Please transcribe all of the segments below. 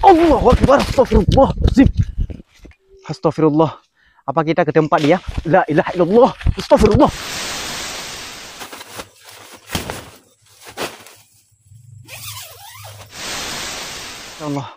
Allahu Akbar. Astagfirullahaladzim. Astagfirullah. Apa kita ke tempat dia? La ilaha illallah. Astagfirullah. Ya Allah.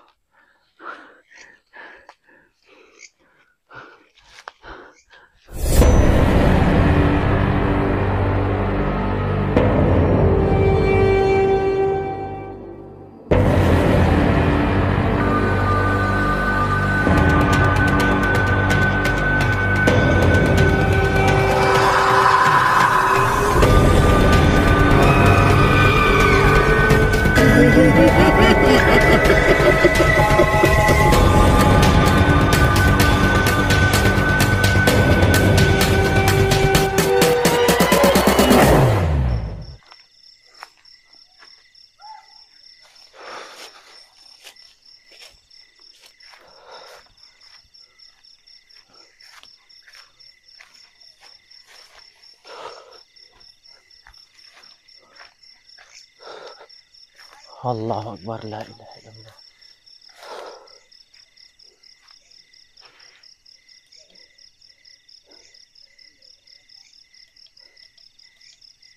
Allahu Akbar, la ilaha illallah.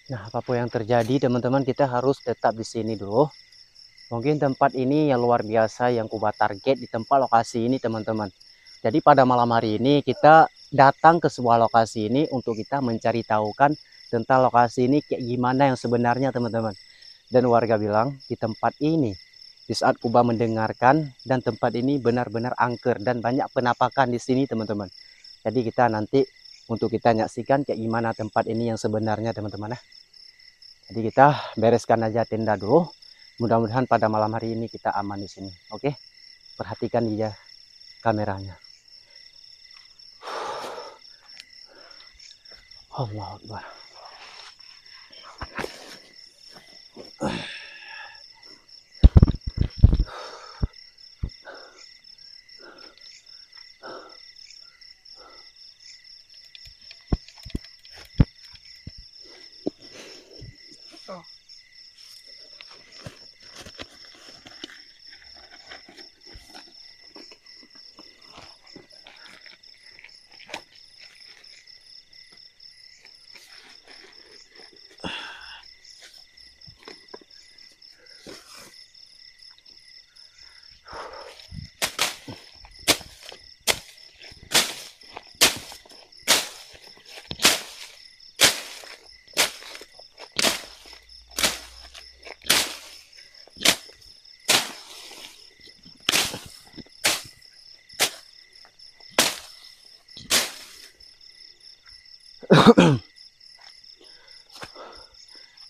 Nah, apapun yang terjadi, teman-teman, kita harus tetap di sini dulu. Mungkin tempat ini yang luar biasa yang Kuba target di tempat lokasi ini, teman-teman. Jadi pada malam hari ini kita datang ke sebuah lokasi ini untuk kita mencari tahukan tentang lokasi ini kayak gimana yang sebenarnya, teman-teman. Dan warga bilang di tempat ini, di saat Kuba mendengarkan, dan tempat ini benar-benar angker dan banyak penampakan di sini, teman-teman. Jadi kita nanti untuk kita nyaksikan kayak gimana tempat ini yang sebenarnya, teman-teman. Jadi kita bereskan aja tenda dulu. Mudah-mudahan pada malam hari ini kita aman di sini. Oke, perhatikan dia kameranya. Allahu Akbar.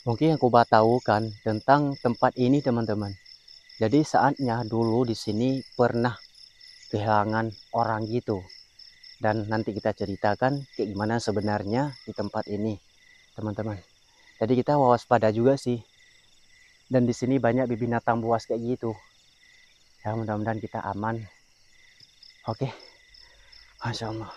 Mungkin yang Kuba tahu kan tentang tempat ini, teman-teman. Jadi saatnya dulu di sini pernah kehilangan orang gitu. Dan nanti kita ceritakan kayak gimana sebenarnya di tempat ini, teman-teman. Jadi kita waspada juga sih. Dan di sini banyak binatang buas kayak gitu. Ya, mudah-mudahan kita aman. Oke. Masya Allah.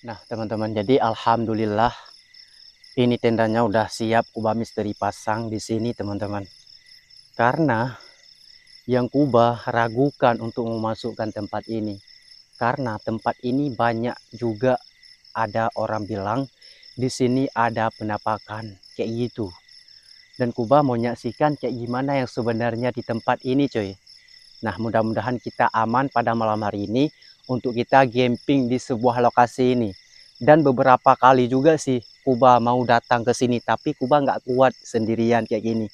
Nah teman-teman, jadi alhamdulillah ini tendanya udah siap Kubah Misteri pasang di sini teman-teman. Karena yang Kubah ragukan untuk memasukkan tempat ini, karena tempat ini banyak juga ada orang bilang di sini ada penampakan kayak gitu. Dan Kubah mau nyaksikan kayak gimana yang sebenarnya di tempat ini coy. Nah mudah-mudahan kita aman pada malam hari ini untuk kita camping di sebuah lokasi ini. Dan beberapa kali juga sih Kubah mau datang ke sini, tapi Kubah nggak kuat sendirian kayak gini.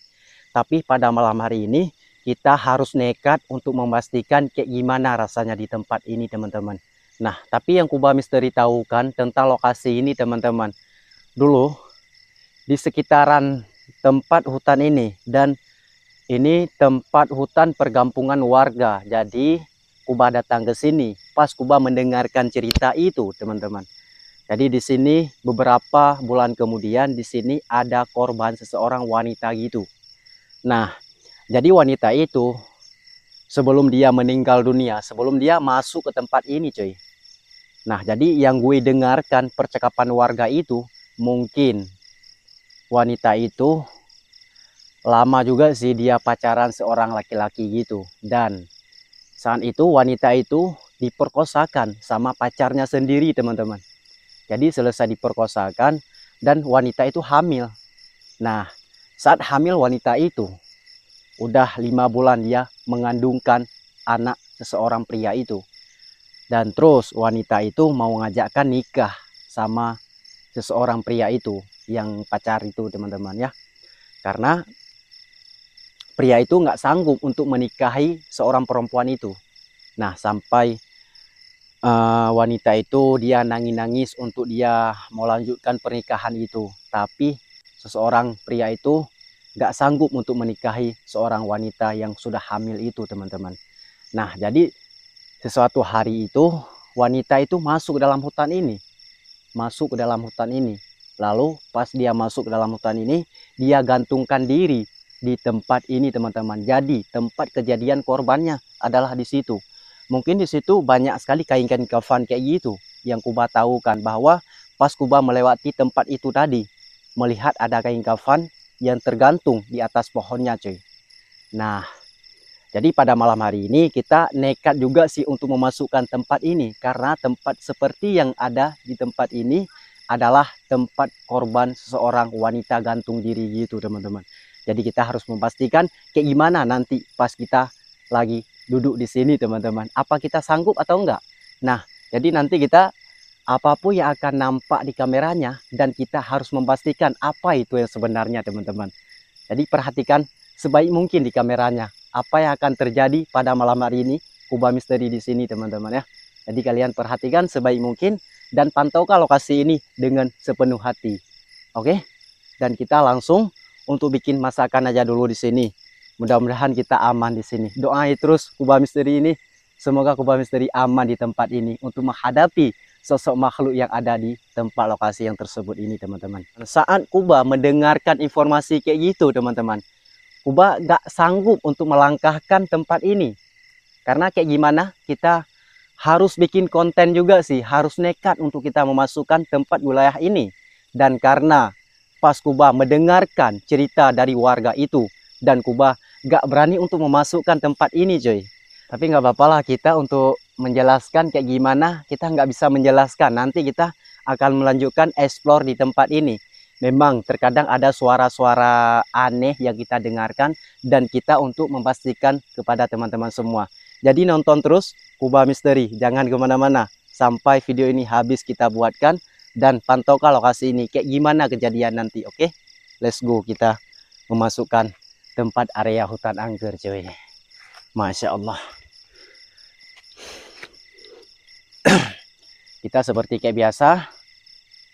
Tapi pada malam hari ini kita harus nekat untuk memastikan kayak gimana rasanya di tempat ini teman-teman. Nah tapi yang Kubah Misteri tahu kan tentang lokasi ini teman-teman. Dulu di sekitaran tempat hutan ini, dan ini tempat hutan perkampungan warga. Jadi Kubah datang ke sini pas Kubah mendengarkan cerita itu teman-teman. Jadi di sini beberapa bulan kemudian di sini ada korban seseorang wanita gitu. Nah, jadi wanita itu sebelum dia meninggal dunia, sebelum dia masuk ke tempat ini cuy. Nah, jadi yang gue dengarkan percakapan warga itu mungkin wanita itu lama juga sih dia pacaran seorang laki-laki gitu. Dan saat itu wanita itu diperkosakan sama pacarnya sendiri teman-teman. Jadi selesai diperkosakan dan wanita itu hamil. Nah saat hamil wanita itu udah 5 bulan dia mengandungkan anak seseorang pria itu. Dan terus wanita itu mau ngajakkan nikah sama seseorang pria itu yang pacar itu teman-teman ya. Karena pria itu nggak sanggup untuk menikahi seorang perempuan itu. Nah sampai wanita itu dia nangis-nangis untuk dia mau lanjutkan pernikahan itu. Tapi seseorang pria itu nggak sanggup untuk menikahi seorang wanita yang sudah hamil itu teman-teman. Nah jadi sesuatu hari itu wanita itu masuk ke dalam hutan ini. Masuk ke dalam hutan ini. Lalu pas dia masuk ke dalam hutan ini, dia gantungkan diri di tempat ini teman-teman. Jadi tempat kejadian korbannya adalah di situ. Mungkin di situ banyak sekali kain-kain kafan kayak gitu yang Kubah tahu kan, bahwa pas Kubah melewati tempat itu tadi melihat ada kain kafan yang tergantung di atas pohonnya cuy. Nah jadi pada malam hari ini kita nekat juga sih untuk memasukkan tempat ini, karena tempat seperti yang ada di tempat ini adalah tempat korban seseorang wanita gantung diri gitu teman-teman. Jadi kita harus memastikan kayak gimana nanti pas kita lagi duduk di sini teman-teman. Apa kita sanggup atau enggak? Nah jadi nanti kita apapun yang akan nampak di kameranya, dan kita harus memastikan apa itu yang sebenarnya teman-teman. Jadi perhatikan sebaik mungkin di kameranya apa yang akan terjadi pada malam hari ini Kubah Misteri di sini teman-teman ya. Jadi kalian perhatikan sebaik mungkin dan pantaukan lokasi ini dengan sepenuh hati. Oke? Dan kita langsung untuk bikin masakan aja dulu di sini. Mudah-mudahan kita aman di sini. Doain terus Kubah Misteri ini, semoga Kubah Misteri aman di tempat ini untuk menghadapi sosok makhluk yang ada di tempat lokasi yang tersebut ini teman-teman. Saat Kubah mendengarkan informasi kayak gitu teman-teman, Kubah gak sanggup untuk melangkahkan tempat ini. Karena kayak gimana kita harus bikin konten juga sih, harus nekat untuk kita memasukkan tempat wilayah ini. Dan karena pas Kubah mendengarkan cerita dari warga itu, dan Kubah gak berani untuk memasukkan tempat ini coy. Tapi nggak apa-apa lah, kita untuk menjelaskan kayak gimana kita nggak bisa menjelaskan. Nanti kita akan melanjutkan explore di tempat ini. Memang terkadang ada suara-suara aneh yang kita dengarkan, dan kita untuk memastikan kepada teman-teman semua. Jadi nonton terus Kubah Misteri, jangan kemana-mana sampai video ini habis kita buatkan, dan pantaukan lokasi ini kayak gimana kejadian nanti. Oke, let's go, kita memasukkan tempat area hutan angker cuy. Masya Allah. Kita seperti kayak biasa,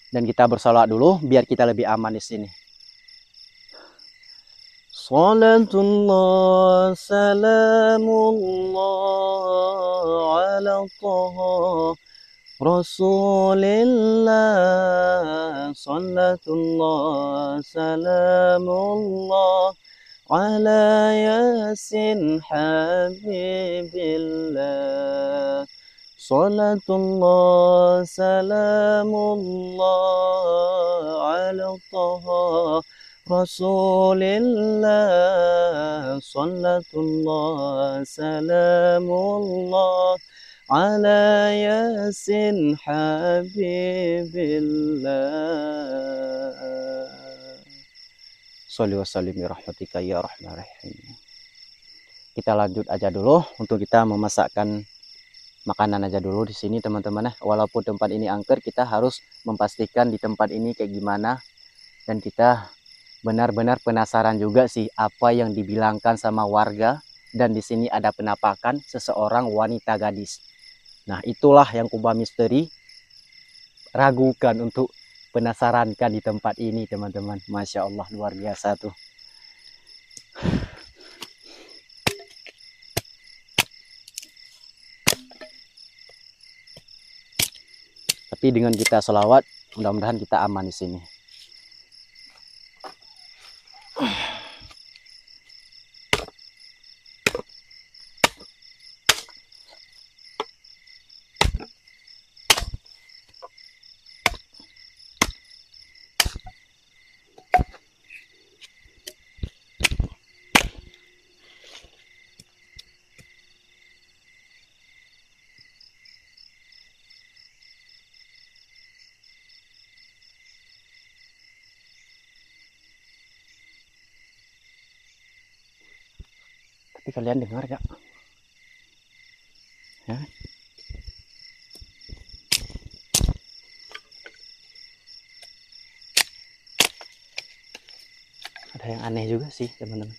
dan kita bersolawat dulu biar kita lebih aman di sini. Salatullah salamullah ala taha Rasulillah. Salatullah salamullah ala yasin habibillah. Salatullah salamullah ala taha Rasulillah. Salatullah salamullah ala yasin habibillah. Sholli wa sallim ya rahmatika ya rahman rahim. Kita lanjut aja dulu untuk kita memasakkan makanan aja dulu di sini teman-teman. Walaupun tempat ini angker, kita harus memastikan di tempat ini kayak gimana, dan kita benar-benar penasaran juga sih apa yang dibilangkan sama warga. Dan di sini ada penampakan seseorang wanita gadis. Nah, itulah yang Kubah Misteri ragukan untuk penasarankan di tempat ini teman-teman. Masya Allah, luar biasa tuh. Tapi dengan kita selawat, mudah-mudahan kita aman di sini. Tapi kalian dengar gak? Ya? Ada yang aneh juga sih teman-teman.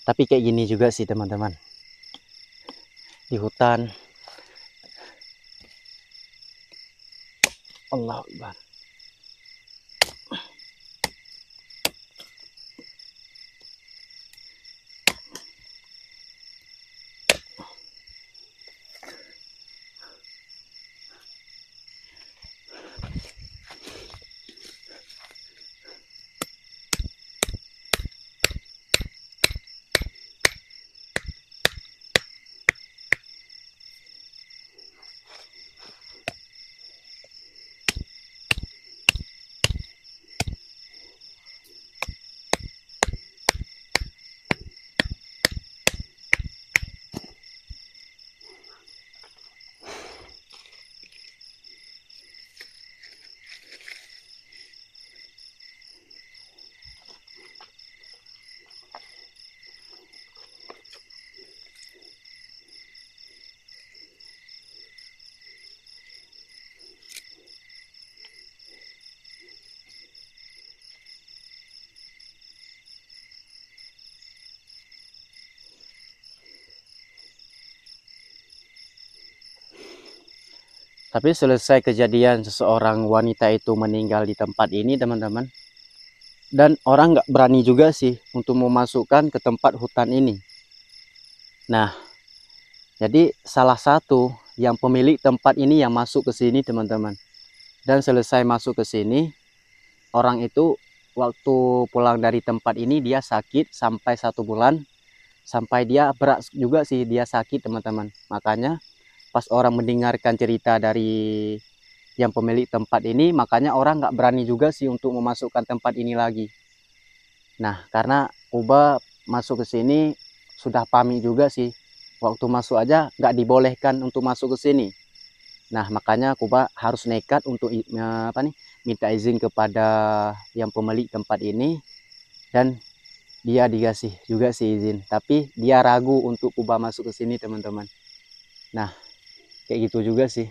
Tapi kayak gini juga sih teman-teman, di hutan. Allahu Akbar. Tapi selesai kejadian seseorang wanita itu meninggal di tempat ini teman-teman, dan orang nggak berani juga sih untuk memasukkan ke tempat hutan ini. Nah, jadi salah satu yang pemilik tempat ini yang masuk ke sini teman-teman. Dan selesai masuk ke sini, orang itu waktu pulang dari tempat ini dia sakit sampai 1 bulan. Sampai dia berat juga sih, dia sakit teman-teman. Makanya pas orang mendengarkan cerita dari yang pemilik tempat ini, makanya orang nggak berani juga sih untuk memasukkan tempat ini lagi. Nah, karena Kubah masuk ke sini sudah pamit juga sih. Waktu masuk aja nggak dibolehkan untuk masuk ke sini. Nah, makanya Kubah harus nekat untuk minta izin kepada yang pemilik tempat ini, dan dia dikasih juga sih izin. Tapi dia ragu untuk Kubah masuk ke sini teman-teman. Nah, kayak gitu juga sih.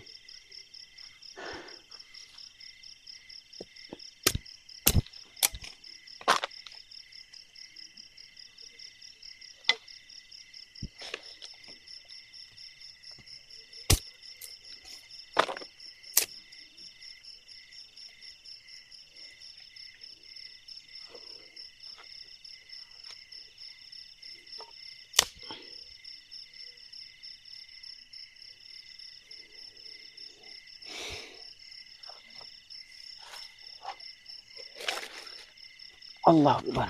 Allah Akbar.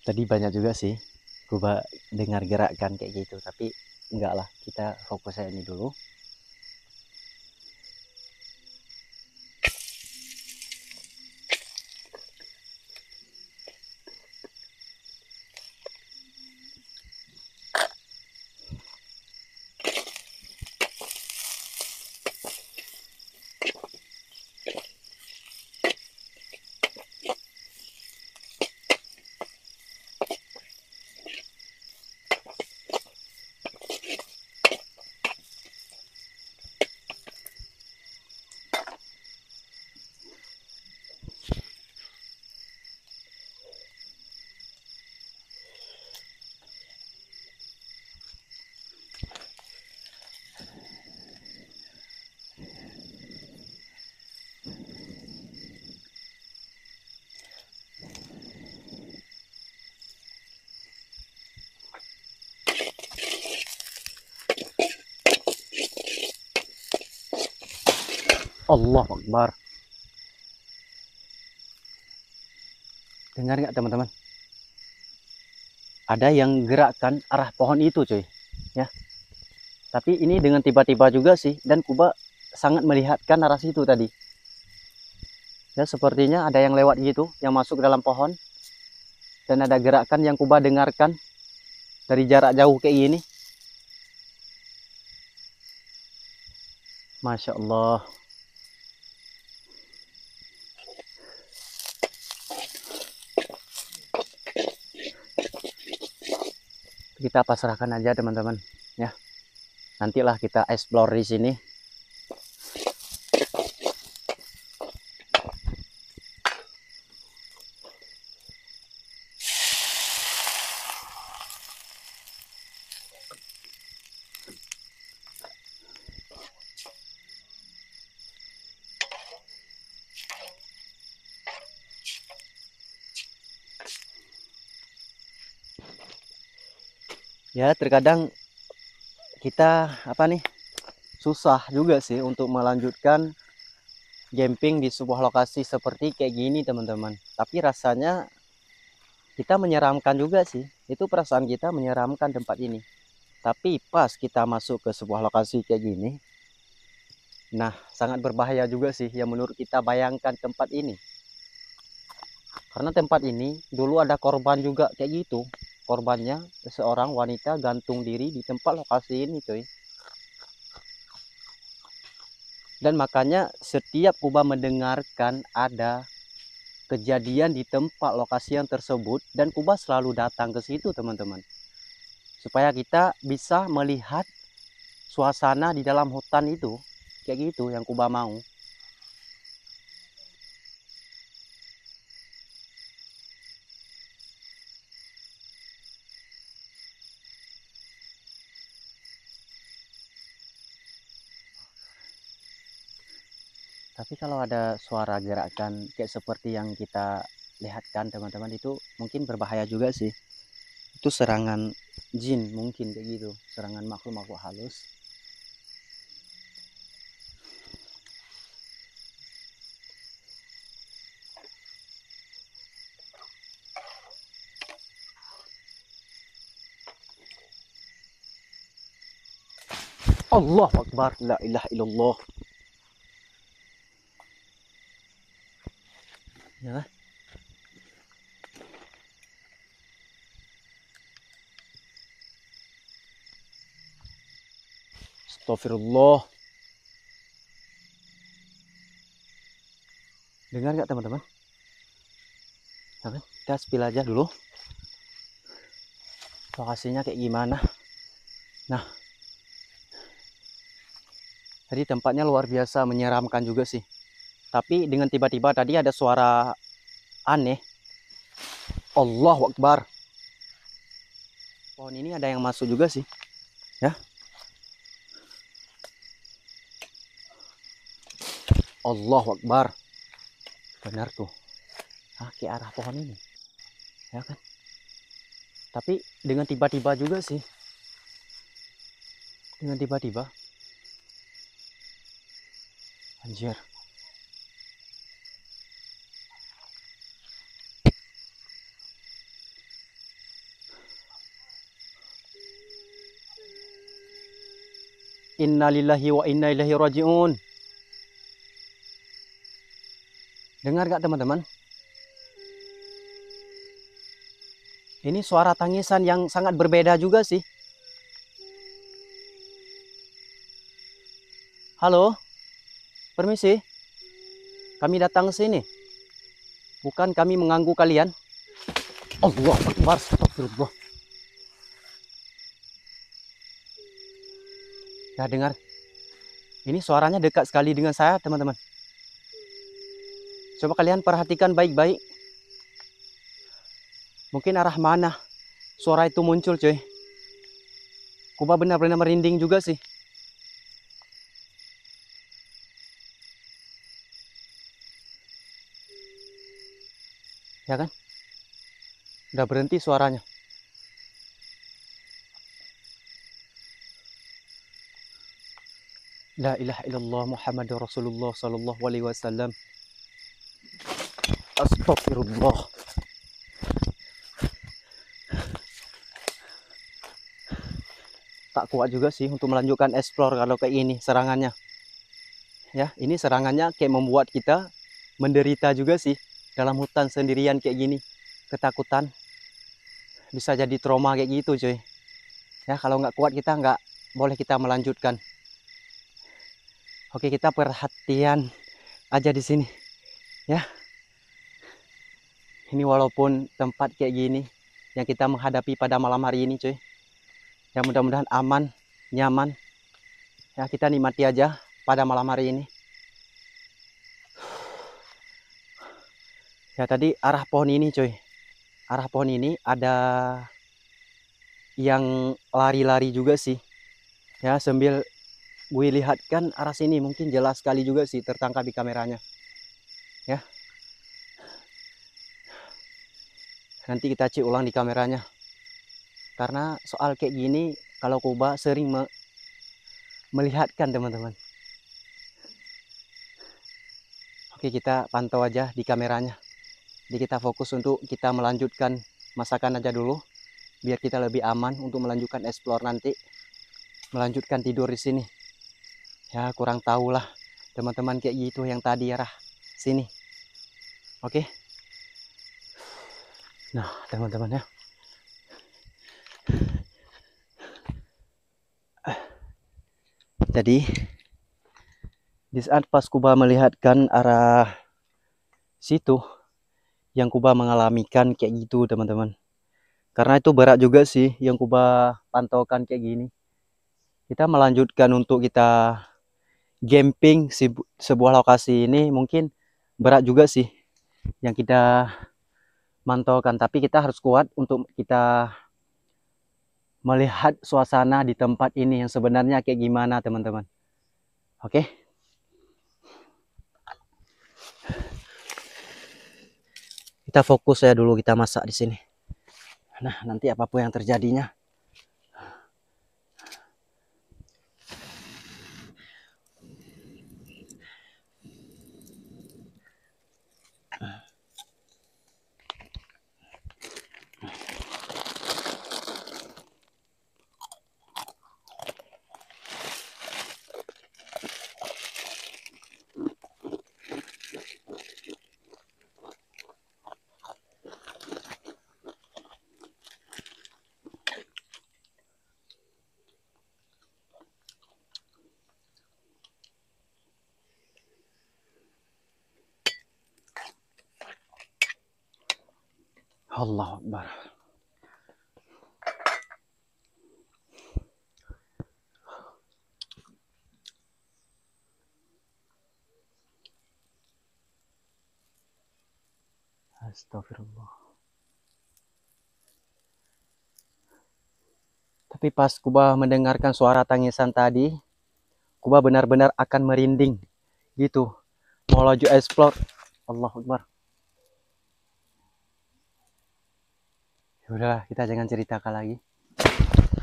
Tadi banyak juga sih gua dengar gerakan kayak gitu, tapi enggak lah, kita fokus aja ini dulu. Allah Akbar. Dengar nggak teman-teman? Ada yang gerakkan arah pohon itu cuy. Ya. Tapi ini dengan tiba-tiba juga sih. Dan Kuba sangat melihatkan arah situ tadi. Ya sepertinya ada yang lewat gitu. Yang masuk ke dalam pohon. Dan ada gerakan yang Kuba dengarkan. Dari jarak jauh kayak gini. Masya Allah. Kita pasrahkan aja teman-teman ya. Nantilah kita explore di sini. Ya terkadang kita susah juga sih untuk melanjutkan camping di sebuah lokasi seperti kayak gini teman-teman. Tapi rasanya kita menyeramkan juga sih. Itu perasaan kita menyeramkan tempat ini. Tapi pas kita masuk ke sebuah lokasi kayak gini, nah sangat berbahaya juga sih yang menurut kita bayangkan tempat ini. Karena tempat ini dulu ada korban juga kayak gitu. Korbannya seorang wanita gantung diri di tempat lokasi ini coy. Dan makanya setiap Kuba mendengarkan ada kejadian di tempat lokasi yang tersebut, dan Kuba selalu datang ke situ teman-teman, supaya kita bisa melihat suasana di dalam hutan itu kayak gitu yang Kuba mau. Tapi kalau ada suara gerakan kayak seperti yang kita lihatkan teman-teman, itu mungkin berbahaya juga sih. Itu serangan jin mungkin kayak gitu, serangan makhluk-makhluk halus. Allahu Akbar, la ilaha illallah. Ya. Astagfirullah. Dengar nggak teman-teman? Kita spill aja dulu lokasinya kayak gimana. Nah, tadi tempatnya luar biasa menyeramkan juga sih. Tapi dengan tiba-tiba tadi ada suara aneh. Allahu Akbar. Pohon ini ada yang masuk juga sih. Ya. Allahu Akbar. Benar tuh. Ke arah pohon ini. Ya kan? Tapi dengan tiba-tiba juga sih. Dengan tiba-tiba. Anjir. Innalillahi wa inna ilaihi raji'un. Dengar gak teman-teman? Ini suara tangisan yang sangat berbeda juga sih. Halo? Permisi? Kami datang ke sini. Bukan kami mengganggu kalian. Allahu Akbar, astagfirullah. Ya dengar. Ini suaranya dekat sekali dengan saya teman-teman. Coba kalian perhatikan baik-baik. Mungkin arah mana suara itu muncul cuy. Kuba benar-benar merinding juga sih. Ya kan? Udah berhenti suaranya. La ilaha illallah Muhammadur Rasulullah sallallahu alaihi wasallam. Astagfirullah. Tak kuat juga sih untuk melanjutkan explore kalau kayak ini serangannya. Ya, ini serangannya kayak membuat kita menderita juga sih dalam hutan sendirian kayak gini. Ketakutan. Bisa jadi trauma kayak gitu cuy. Ya, kalau nggak kuat kita nggak boleh kita melanjutkan. Oke, kita perhatian aja di sini. Ya. Ini walaupun tempat kayak gini yang kita menghadapi pada malam hari ini cuy. Ya mudah-mudahan aman, nyaman. Ya kita nikmati aja pada malam hari ini. Ya tadi arah pohon ini cuy. Arah pohon ini ada yang lari-lari juga sih. Ya sambil gue lihat kan arah sini mungkin jelas sekali juga sih tertangkap di kameranya. Ya. Nanti kita cek ulang di kameranya. Karena soal kayak gini, kalau Kuba sering melihatkan teman-teman. Oke, kita pantau aja di kameranya. Jadi kita fokus untuk kita melanjutkan masakan aja dulu, biar kita lebih aman untuk melanjutkan explore nanti, melanjutkan tidur di sini. Ya kurang tahu lah teman-teman kayak gitu yang tadi ya sini. Oke. Nah teman-teman ya. Jadi di saat pas Kuba melihatkan arah situ, yang Kuba mengalamikan kayak gitu teman-teman. Karena itu berat juga sih yang Kuba pantaukan kayak gini. Kita melanjutkan untuk kita camping sebuah lokasi ini mungkin berat juga sih yang kita mantaukan. Tapi kita harus kuat untuk kita melihat suasana di tempat ini yang sebenarnya kayak gimana teman-teman. Oke. Kita fokus ya dulu kita masak di sini. Nah, nanti apapun yang terjadinya. Allahu Akbar. Astagfirullah. Tapi pas Kuba mendengarkan suara tangisan tadi, Kuba benar-benar akan merinding gitu. Mau laju explore. Allahu Akbar. Udah, kita jangan ceritakan lagi.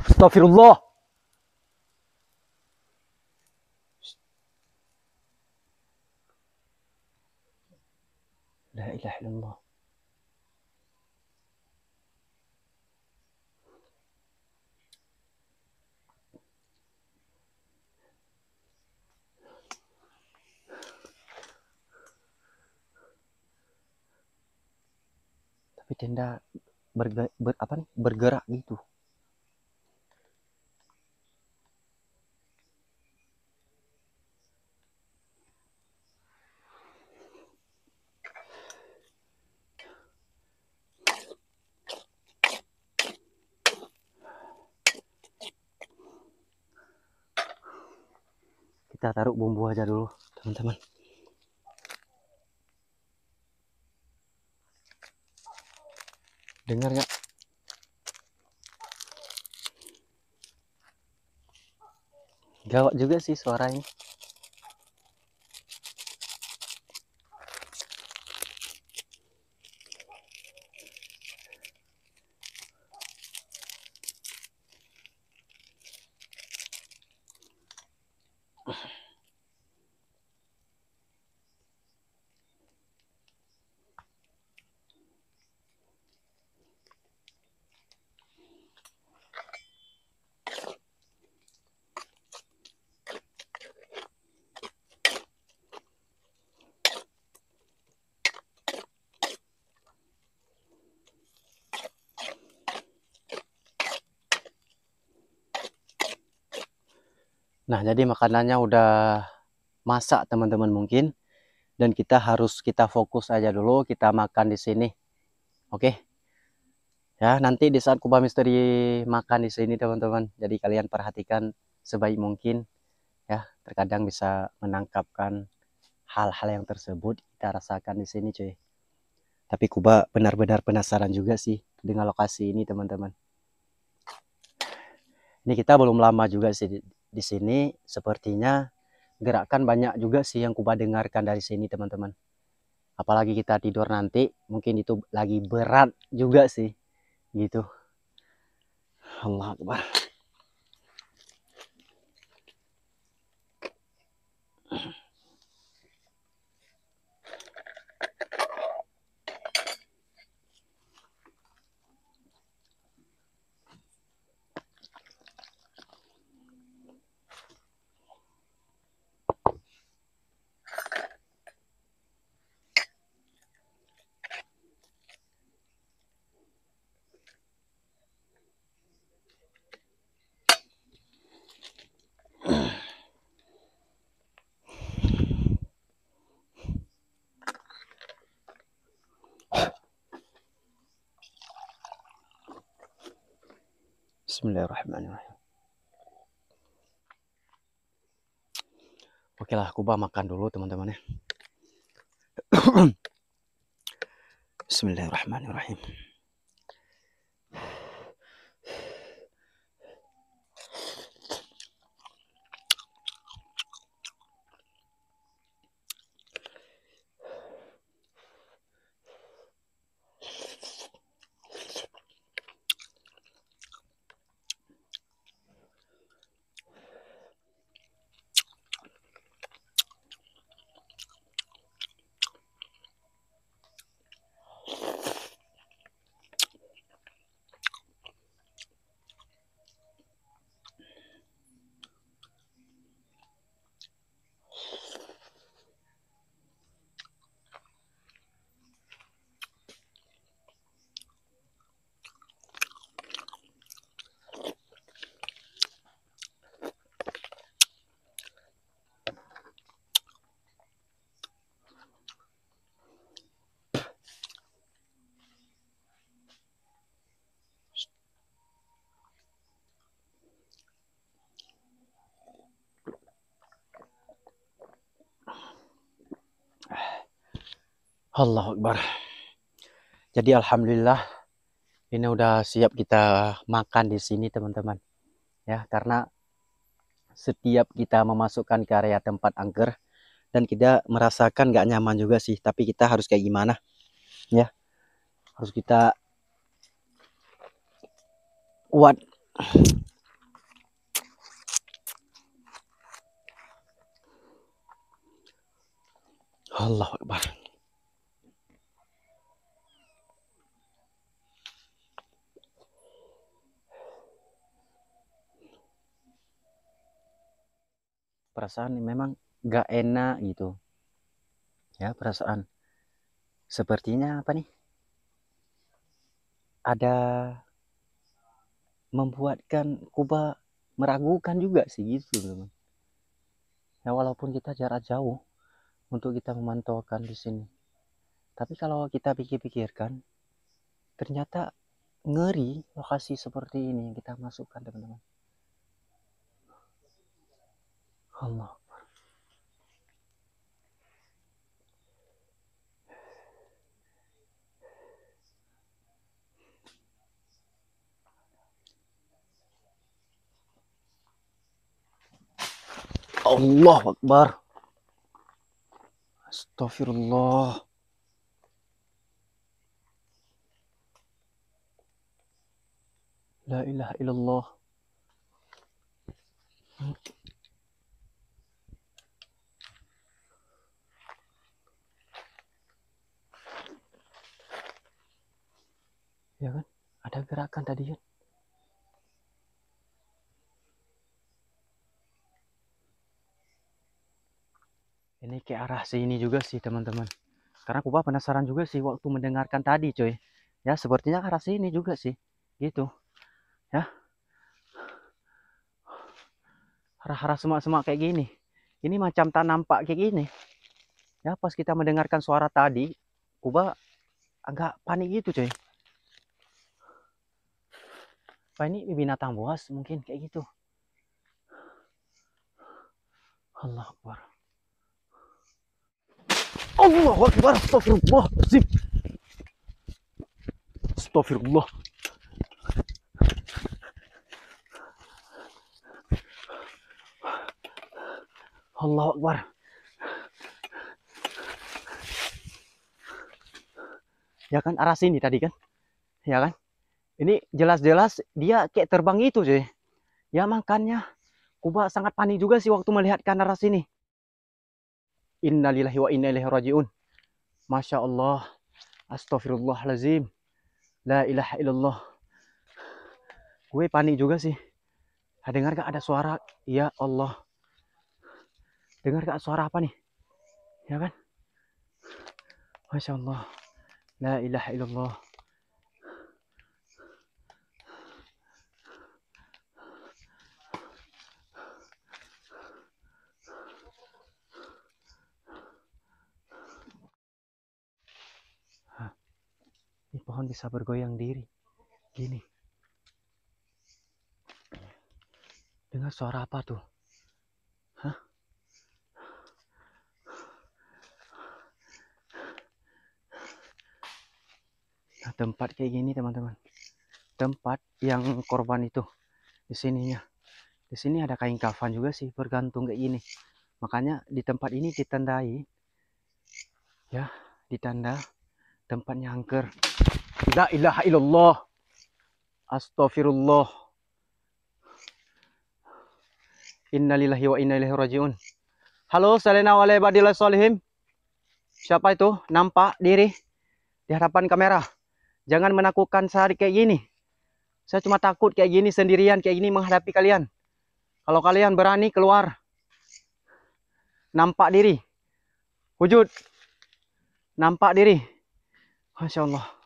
Astagfirullah. La ilaha illallah. Tapi tenda bergerak gitu. Kita taruh bumbu aja dulu teman-teman. Dengar nggak? Gawat juga sih suaranya. Nah, jadi makanannya udah masak teman-teman mungkin. Dan kita fokus aja dulu, kita makan di sini. Oke. Ya, nanti di saat Kuba Misteri makan di sini teman-teman. Jadi kalian perhatikan sebaik mungkin ya. Terkadang bisa menangkapkan hal-hal yang tersebut kita rasakan di sini, cuy. Tapi Kuba benar-benar penasaran juga sih dengan lokasi ini, teman-teman. Ini kita belum lama juga sih di sini. Sepertinya gerakan banyak juga sih yang Kuba dengarkan dari sini, teman-teman. Apalagi kita tidur nanti, mungkin itu lagi berat juga sih, gitu. Allah Akbar. Bismillahirrahmanirrahim. Oke lah, Kuba makan dulu teman-teman ya. Bismillahirrahmanirrahim. Allahu Akbar. Jadi alhamdulillah ini udah siap kita makan di sini teman-teman. Ya, karena setiap kita memasukkan ke area tempat angker dan kita merasakan gak nyaman juga sih, tapi kita harus kayak gimana? Ya, harus kita kuat. Allahu Akbar. Perasaan memang gak enak gitu. Ya, perasaan. Sepertinya apa nih? Ada membuatkan Kuba meragukan juga sih gitu teman. Ya walaupun kita jarak jauh untuk kita memantaukan di sini. Tapi kalau kita pikir-pikirkan, ternyata ngeri lokasi seperti ini yang kita masukkan teman-teman. Allah. Allah Akbar. Astagfirullah. La ilaha illallah. Ya kan? Ada gerakan tadi kan? Ini ke arah sini juga sih teman-teman. Karena Kuba penasaran juga sih waktu mendengarkan tadi coy. Ya sepertinya ke arah sini juga sih. Gitu. Ya. Arah-arah semak-semak kayak gini. Ini macam tak nampak kayak gini. Ya pas kita mendengarkan suara tadi, Kuba agak panik gitu coy. Apa ini binatang buas mungkin kayak gitu. Allah Akbar. Allahu Akbar. Astagfirullah. Astagfirullah. Allahu Akbar. Ya kan arah sini tadi kan? Ya kan? Ini jelas-jelas dia kayak terbang itu cuy. Ya makanya Kuba sangat panik juga sih waktu melihat ke arah sini. Innalillahi wa inna ilaihi rajiun. Masya Allah. Astagfirullahaladzim. La ilaha illallah. Gue panik juga sih. Dengar gak ada suara? Ya Allah. Dengar gak suara apa nih? Ya kan? Masya Allah. La ilaha illallah. Ini pohon bisa bergoyang diri. Gini. Dengar suara apa tuh? Hah? Nah, tempat kayak gini teman-teman. Tempat yang korban itu di sininya. Di sini ada kain kafan juga sih bergantung kayak gini. Makanya di tempat ini ditandai ya, ditanda tempatnya angker. La ilaha illallah. Astagfirullah. Innalillahi wa inna ilaihi rajiun. Halo, salena wa ibadillah sholihin. Siapa itu? Nampak diri di hadapan kamera. Jangan menakutkan saya kayak gini. Saya cuma takut kayak gini sendirian, kayak gini menghadapi kalian. Kalau kalian berani keluar, nampak diri, wujud, nampak diri. Masya Allah.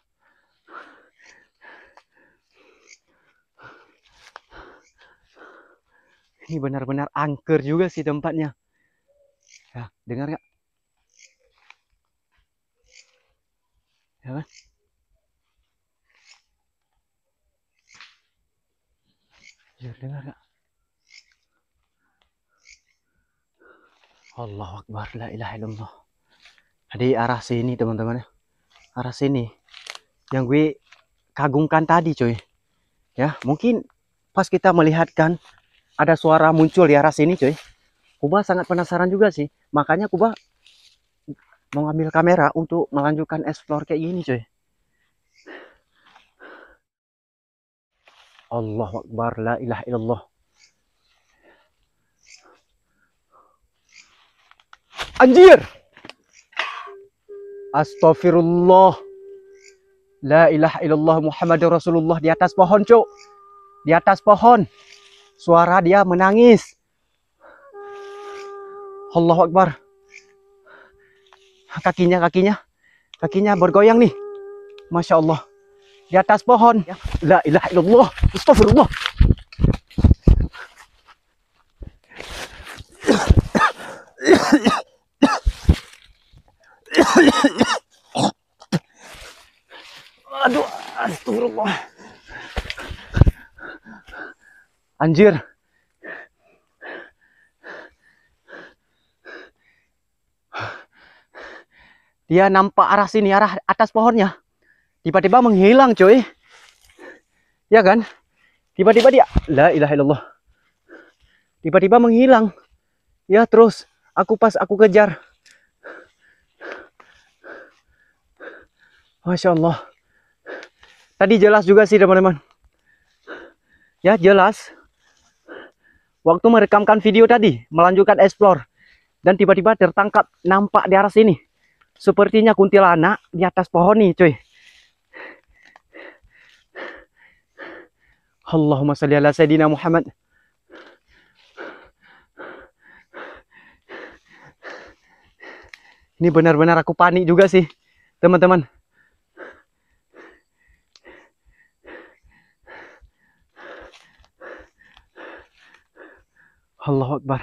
Ini benar-benar angker juga sih tempatnya. Ya, dengar gak? Ya kan? Ya, dengar gak? Allahu Akbar, la ilaha illallah. Jadi arah sini teman-teman ya. Arah sini. Yang gue kagumkan tadi coy. Ya, mungkin pas kita melihatkan ada suara muncul di arah sini coy. Kuba sangat penasaran juga sih. Makanya Kuba mau ngambil kamera untuk melanjutkan explore kayak gini coy. Allahu Akbar, la ilaha illallah. Anjir! Astagfirullah. La ilaha illallah Muhammadur Rasulullah. Di atas pohon cuk. Di atas pohon. Suara dia menangis. Allahu Akbar. Kakinya bergoyang nih. Masya Allah. Di atas pohon. La ilaha illallah. Astagfirullah. Aduh, astagfirullah. Anjir. Dia nampak arah sini, arah atas pohonnya. Tiba-tiba menghilang, coy. Ya kan? Tiba-tiba dia, la ilaha illallah. Tiba-tiba menghilang. Ya, terus pas aku kejar. Masya Allah. Tadi jelas juga sih, teman-teman. Ya, jelas. Waktu merekamkan video tadi, melanjutkan explore. Dan tiba-tiba tertangkap, nampak di arah sini. Sepertinya kuntilanak di atas pohon nih, cuy. Allahumma sholli ala sayyidina Muhammad. Ini benar-benar aku panik juga sih, teman-teman. Allahu Akbar.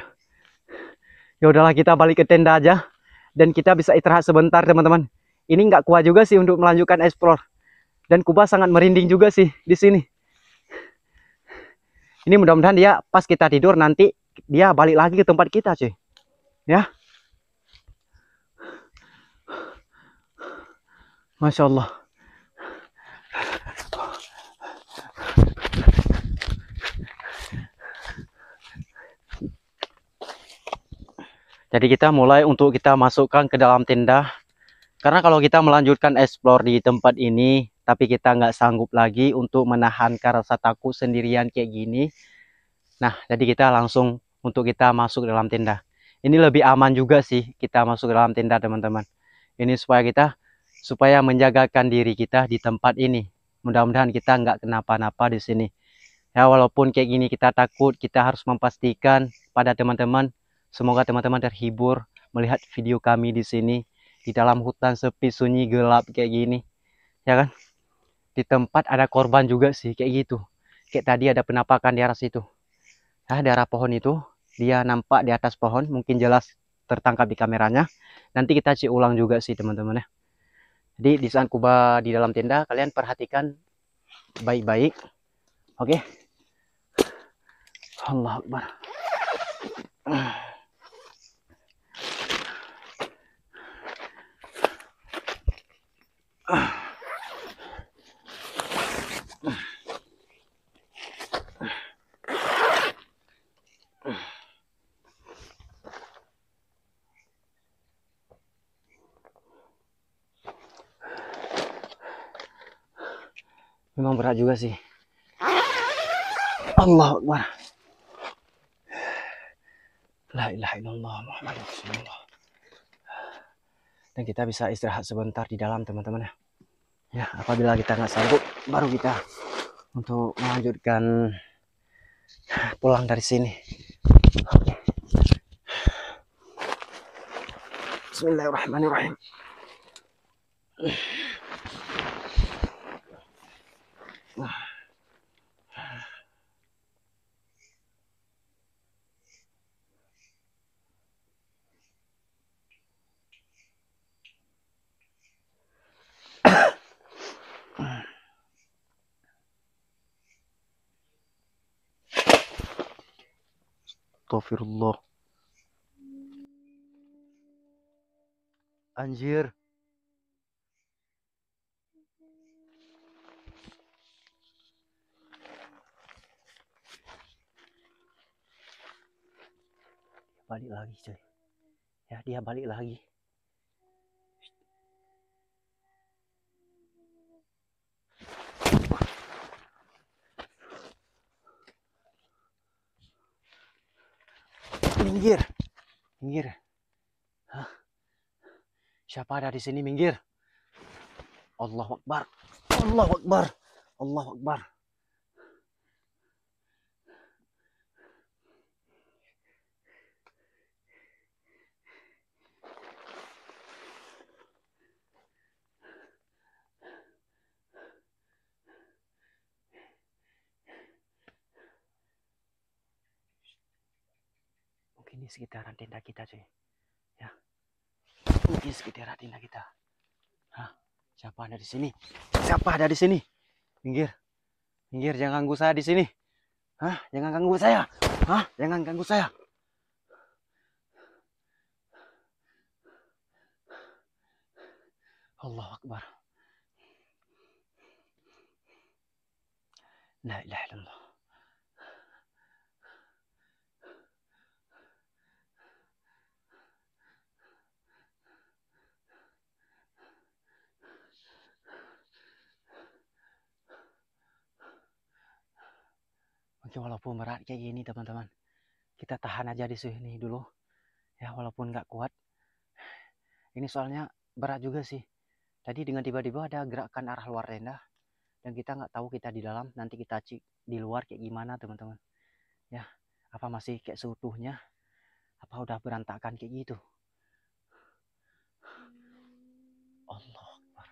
Ya udahlah, kita balik ke tenda aja. Dan kita bisa istirahat sebentar, teman-teman. Ini nggak kuat juga sih untuk melanjutkan explore. Dan Kuba sangat merinding juga sih di sini. Ini mudah-mudahan dia pas kita tidur nanti dia balik lagi ke tempat kita, cuy. Ya. Masya Allah. Jadi kita mulai untuk kita masukkan ke dalam tenda. Karena kalau kita melanjutkan explore di tempat ini tapi kita nggak sanggup lagi untuk menahan rasa takut sendirian kayak gini. Nah, jadi kita langsung untuk kita masuk dalam tenda. Ini lebih aman juga sih kita masuk dalam tenda, teman-teman. Ini supaya menjagakan diri kita di tempat ini. Mudah-mudahan kita nggak kenapa-napa di sini. Ya, walaupun kayak gini kita takut, kita harus memastikan pada teman-teman, semoga teman-teman terhibur melihat video kami di sini, di dalam hutan sepi, sunyi, gelap kayak gini. Ya kan? Di tempat ada korban juga sih, kayak gitu. Kayak tadi ada penampakan di arah situ. Nah, di arah pohon itu, dia nampak di atas pohon, mungkin jelas tertangkap di kameranya. Nanti kita cek ulang juga sih, teman-teman ya. Jadi di saat kuba di dalam tenda, kalian perhatikan baik-baik. Oke. Allah Akbar. Memang berat juga sih. Allah Akbar. La ilaha illallah Muhammad Rasulullah. Dan kita bisa istirahat sebentar di dalam, teman-teman ya. Ya, apabila kita nggak sanggup, baru kita untuk melanjutkan pulang dari sini. Bismillahirrahmanirrahim. Astagfirullah. Anjir. Balik lagi, coy. Ya, dia balik lagi. Minggir. Minggir. Hah? Siapa ada di sini? Minggir. Allahu Akbar. Allahu Akbar. Allahu Akbar. Mungkin di sekitaran tenda kita, cuy. Ya. Mungkin sekitaran tenda kita. Hah? Siapa ada di sini? Siapa ada di sini? Minggir. Minggir, jangan ganggu saya di sini. Hah? Jangan ganggu saya. Hah? Jangan ganggu saya. Allahu Akbar. La ilaha illallah. Oke, walaupun berat kayak gini, teman-teman, kita tahan aja di sini dulu. Ya, walaupun nggak kuat. Ini soalnya berat juga sih. Tadi dengan tiba-tiba ada gerakan arah luar tenda. Dan kita nggak tahu kita di dalam. Nanti kita cek di luar kayak gimana, teman-teman. Ya, apa masih kayak seutuhnya? Apa udah berantakan kayak gitu? Allah Akbar.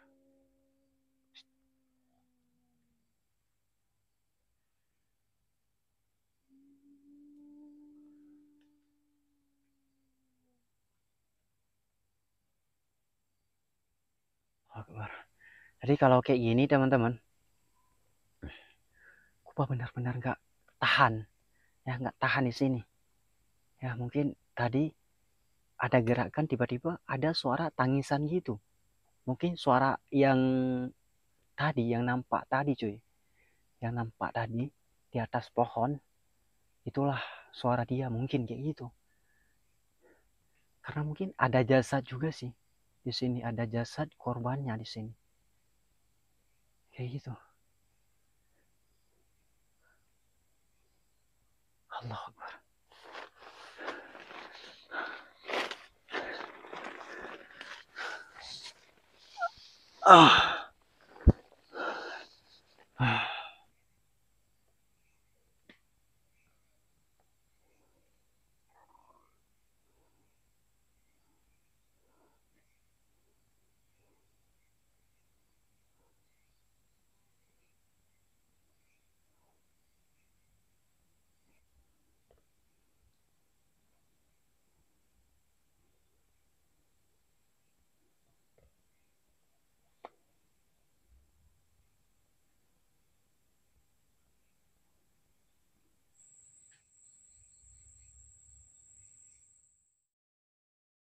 Akbar. Jadi kalau kayak gini, teman-teman, Kuba benar-benar nggak tahan. Ya, nggak tahan di sini. Ya, mungkin tadi ada gerakan, tiba-tiba ada suara tangisan gitu. Mungkin suara yang tadi, yang nampak tadi, cuy. Yang nampak tadi di atas pohon, itulah suara dia, mungkin kayak gitu. Karena mungkin ada jasad juga sih. Di sini ada jasad korbannya di sini. Kayak gitu. Allah Akbar. Ah.